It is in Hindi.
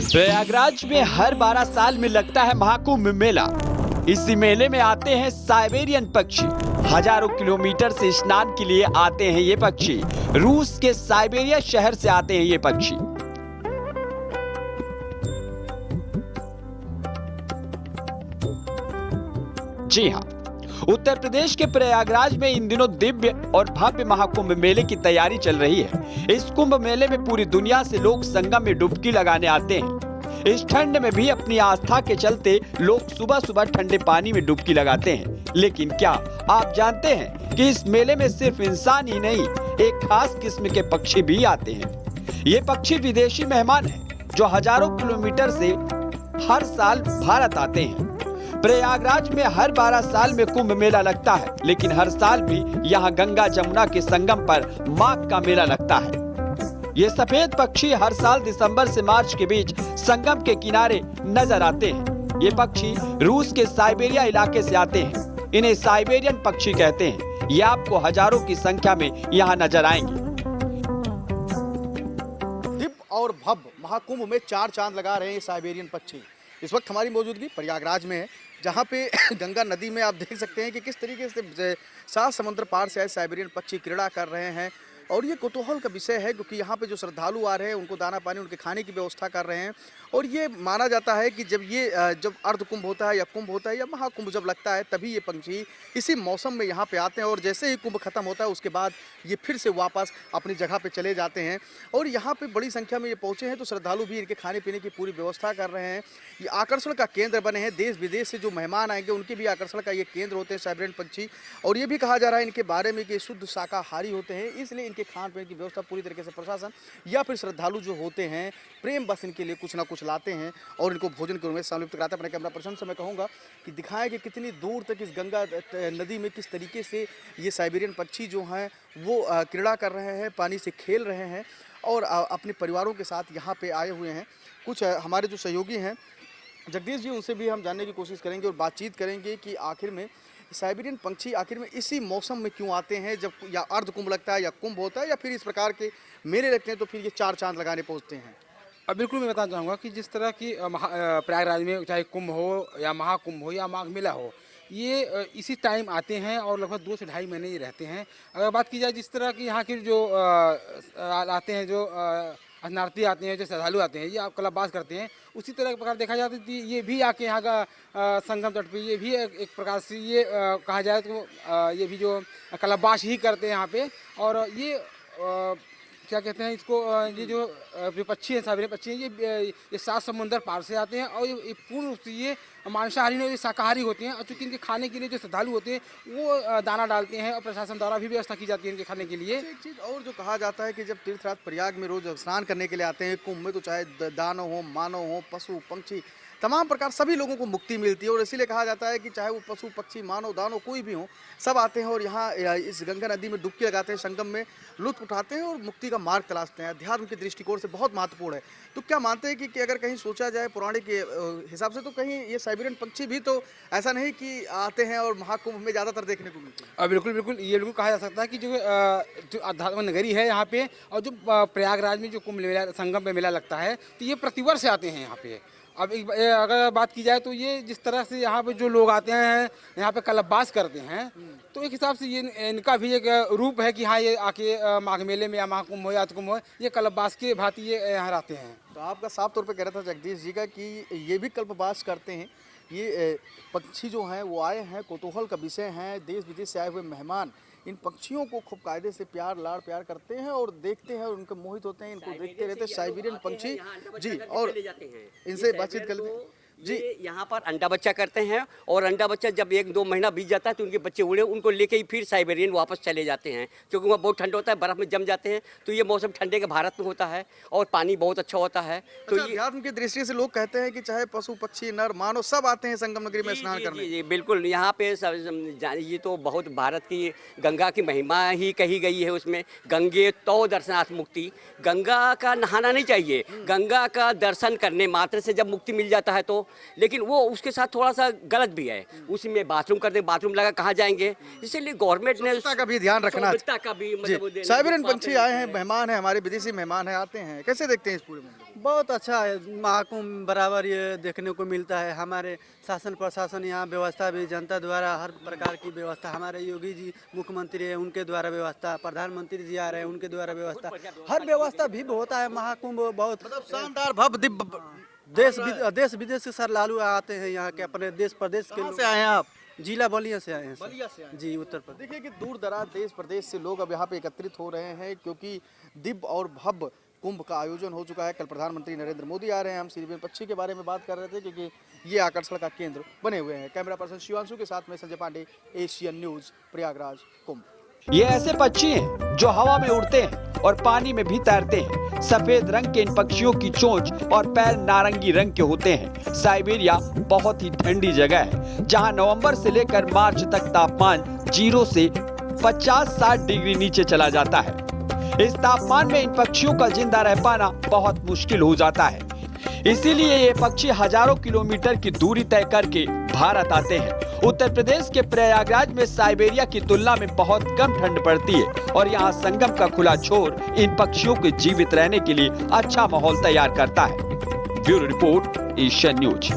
प्रयागराज में हर 12 साल में लगता है महाकुंभ मेला। इसी मेले में आते हैं साइबेरियन पक्षी। हजारों किलोमीटर से स्नान के लिए आते हैं ये पक्षी। रूस के साइबेरिया शहर से आते हैं ये पक्षी। जी हाँ, उत्तर प्रदेश के प्रयागराज में इन दिनों दिव्य और भव्य महाकुंभ मेले की तैयारी चल रही है। इस कुंभ मेले में पूरी दुनिया से लोग संगम में डुबकी लगाने आते हैं। इस ठंड में भी अपनी आस्था के चलते लोग सुबह सुबह ठंडे पानी में डुबकी लगाते हैं। लेकिन क्या आप जानते हैं कि इस मेले में सिर्फ इंसान ही नहीं, एक खास किस्म के पक्षी भी आते हैं। ये पक्षी विदेशी मेहमान हैं जो हजारों किलोमीटर से हर साल भारत आते हैं। प्रयागराज में हर 12 साल में कुंभ मेला लगता है, लेकिन हर साल भी यहाँ गंगा जमुना के संगम पर माघ का मेला लगता है। ये सफेद पक्षी हर साल दिसंबर से मार्च के बीच संगम के किनारे नजर आते हैं। ये पक्षी रूस के साइबेरिया इलाके से आते हैं। इन्हें साइबेरियन पक्षी कहते हैं। ये आपको हजारों की संख्या में यहाँ नजर आएंगे। दिव्य और भव्य महाकुंभ में चार चांद लगा रहे हैं ये साइबेरियन पक्षी। इस वक्त हमारी मौजूदगी प्रयागराज में है, जहाँ पे गंगा नदी में आप देख सकते हैं कि किस तरीके से 7 समुद्र पार से आए साइबेरियन पक्षी क्रीड़ा कर रहे हैं। और ये कौतूहल का विषय है क्योंकि यहाँ पे जो श्रद्धालु आ रहे हैं उनको दाना पानी, उनके खाने की व्यवस्था कर रहे हैं। और ये माना जाता है कि जब अर्ध कुंभ होता है या कुंभ होता है या महाकुंभ जब लगता है, तभी ये पंछी इसी मौसम में यहाँ पे आते हैं। और जैसे ही कुंभ खत्म होता है उसके बाद ये फिर से वापस अपनी जगह पे चले जाते हैं। और यहाँ पे बड़ी संख्या में ये पहुँचे हैं, तो श्रद्धालु भी इनके खाने पीने की पूरी व्यवस्था कर रहे हैं। ये आकर्षण का केंद्र बने हैं। देश विदेश से जो मेहमान आएंगे उनके भी आकर्षण का ये केंद्र होते हैं साइबेरियन पंछी। और ये भी कहा जा रहा है इनके बारे में कि शुद्ध शाकाहारी होते हैं, इसलिए इनके खान पीने की व्यवस्था पूरी तरीके से प्रशासन या फिर श्रद्धालु जो होते हैं प्रेम बस इनके लिए कुछ ना कुछ लाते हैं और इनको भोजन के रूप में सम्मिलित कराते हैं। अपने कैमरा पर्सन से मैं कहूँगा कि दिखाएं कि कितनी दूर तक इस गंगा नदी में किस तरीके से ये साइबेरियन पक्षी जो हैं वो क्रीड़ा कर रहे हैं, पानी से खेल रहे हैं और अपने परिवारों के साथ यहाँ पे आए हुए हैं। कुछ हमारे जो सहयोगी हैं जगदीश जी, उनसे भी हम जानने की कोशिश करेंगे और बातचीत करेंगे कि आखिर में साइबेरियन पंछी आखिर में इसी मौसम में क्यों आते हैं, जब या अर्ध कुंभ लगता है या कुंभ होता है या फिर इस प्रकार के मेले लगते हैं तो फिर ये चार चांद लगाने पहुंचते हैं। अब बिल्कुल मैं बताना चाहूँगा कि जिस तरह की प्रयागराज में चाहे कुंभ हो या महाकुंभ हो या माघ मेला हो, ये इसी टाइम आते हैं और लगभग 2 से ढाई महीने ये रहते हैं। अगर बात की जाए जिस तरह की यहाँ के जो आते हैं, जो शरणार्थी आते हैं, जो श्रद्धालु आते हैं, ये आप कल्पवास करते हैं, उसी तरह के प्रकार देखा जाता है। ये भी आके यहाँ का संगम तट पे ये भी एक प्रकार से ये कहा जाए तो ये भी जो कल्पवास ही करते हैं यहाँ पे। और ये क्या कहते हैं इसको, ये जो पक्षी हैं, साइबेरियन पक्षी हैं, ये 7 समुंदर पार से आते हैं और ये पूर्ण रूप से ये मांसाहारी नहीं, ये शाकाहारी होते हैं। और चूँकि इनके खाने के लिए जो श्रद्धालु होते हैं वो दाना डालते हैं और प्रशासन द्वारा भी व्यवस्था की जाती है इनके खाने के लिए। एक चीज़ और जो कहा जाता है कि जब तीर्थराज प्रयाग में रोज स्नान करने के लिए आते हैं कुंभ में, तो चाहे दानव हो, मानव हो, पशु पंक्षी, तमाम प्रकार सभी लोगों को मुक्ति मिलती है। और इसीलिए कहा जाता है कि चाहे वो पशु पक्षी, मानव, दानव कोई भी हो, सब आते हैं और यहाँ इस गंगा नदी में डुबकी लगाते हैं, संगम में लुत्फ उठाते हैं और मुक्ति का मार्ग तलाशते हैं। अध्यात्म के दृष्टिकोण से बहुत महत्वपूर्ण है। तो क्या मानते हैं कि अगर कहीं सोचा जाए पौराणिक के हिसाब से, तो कहीं ये साइबेरियन पक्षी भी तो ऐसा नहीं कि आते हैं और महाकुंभ में ज़्यादातर देखने को मिलते हैं? बिल्कुल बिल्कुल, ये बिल्कुल कहा जा सकता है कि जो आध्यात्मिक नगरी है यहाँ पे और जो प्रयागराज में जो कुंभ मेला, संगम पे मेला लगता है, तो ये प्रतिवर्ष आते हैं यहाँ पे। अब अगर बात की जाए तो ये जिस तरह से यहाँ पे जो लोग आते हैं यहाँ पे कल्पवास करते हैं, तो एक हिसाब से ये इनका भी एक रूप है कि हाँ ये आके माघ मेले में या महाकुंभ हो या अर्ध कुंभ हो, ये कल्पवास के भांति ये यहाँ रहते हैं। तो आपका साफ तौर पे कह रहा था जगदीश जी का कि ये भी कल्पवास करते हैं। ये पक्षी जो हैं वो आए हैं, कौतूहल का विषय हैं। देश विदेश से आए हुए मेहमान इन पक्षियों को खूब कायदे से लाड़ प्यार करते हैं और देखते हैं और उनके मोहित होते हैं, इनको देखते रहते हैं। साइबेरियन पंछी जी, और इनसे बातचीत कर लेते हैं जी। यहाँ पर अंडा बच्चा करते हैं और अंडा बच्चा जब 1-2 महीना बीत जाता है तो उनके बच्चे उड़े, उनको लेके ही फिर साइबेरियन वापस चले जाते हैं, क्योंकि वहाँ बहुत ठंड होता है, बर्फ़ में जम जाते हैं। तो ये मौसम ठंडे के भारत में होता है और पानी बहुत अच्छा होता है। तो ये अध्यात्म की दृष्टि से लोग कहते हैं कि चाहे पशु पक्षी, नर मानव सब आते हैं संगम नगरी में स्नान करने। जी बिल्कुल, यहाँ पे ये तो बहुत भारत की गंगा की महिमा ही कही गई है। उसमें गंगे तो दर्शनार्थ मुक्ति, गंगा का नहाना नहीं चाहिए, गंगा का दर्शन करने मात्र से जब मुक्ति मिल जाता है तो लेकिन वो उसके साथ थोड़ा सा गलत भी है। उसी में बाथरूम करते, बाथरूम लगा कहाँ जाएंगे, इसीलिए गवर्नमेंट ने स्वच्छता का भी ध्यान रखना स्वच्छता का भी मतलब वो जी। देना, साइबेरियन साफ पंछी रहना आए हैं, चाहिए। मेहमान हैं, हमारे विदेशी मेहमान हैं, आते हैं, कैसे देखते हैं इस पूरे मेले को? बहुत अच्छा है, महाकुंभ बराबर ये देखने को मिलता है। हमारे शासन प्रशासन यहाँ व्यवस्था भी जनता द्वारा हर प्रकार की व्यवस्था, हमारे योगी जी मुख्यमंत्री है उनके द्वारा व्यवस्था, प्रधानमंत्री जी आ रहे हैं उनके द्वारा व्यवस्था, हर व्यवस्था भी होता है। महाकुंभ बहुत शानदार भव्य दिव्य। देश विदेश से श्रद्धालु आते हैं यहाँ के, अपने देश प्रदेश के कहाँ लोग। से आए हैं आप? जिला बलिया से आए हैं सर। बलिया से आए हैं। जी, उत्तर प्रदेश। देखिए कि दूर दराज देश प्रदेश से लोग अब यहाँ पे एकत्रित हो रहे हैं, क्योंकि दिव्य और भव्य कुंभ का आयोजन हो चुका है। कल प्रधानमंत्री नरेंद्र मोदी आ रहे हैं। हम साइबेरियन पक्षी के बारे में बात कर रहे थे, क्योंकि ये आकर्षण का केंद्र बने हुए हैं। कैमरा पर्सन शिवांशु के साथ में संजय पांडे, एशियन न्यूज, प्रयागराज कुंभ। ये ऐसे पक्षी हैं जो हवा में उड़ते हैं और पानी में भी तैरते हैं। सफेद रंग के इन पक्षियों की चोंच और पैर नारंगी रंग के होते हैं। साइबेरिया बहुत ही ठंडी जगह है, जहां नवंबर से लेकर मार्च तक तापमान 0 से 50-60 डिग्री नीचे चला जाता है। इस तापमान में इन पक्षियों का जिंदा रह पाना बहुत मुश्किल हो जाता है। इसीलिए ये पक्षी हजारों किलोमीटर की दूरी तय करके भारत आते हैं। उत्तर प्रदेश के प्रयागराज में साइबेरिया की तुलना में बहुत कम ठंड पड़ती है और यहाँ संगम का खुला छोर इन पक्षियों के जीवित रहने के लिए अच्छा माहौल तैयार करता है। Bureau report, Asian news.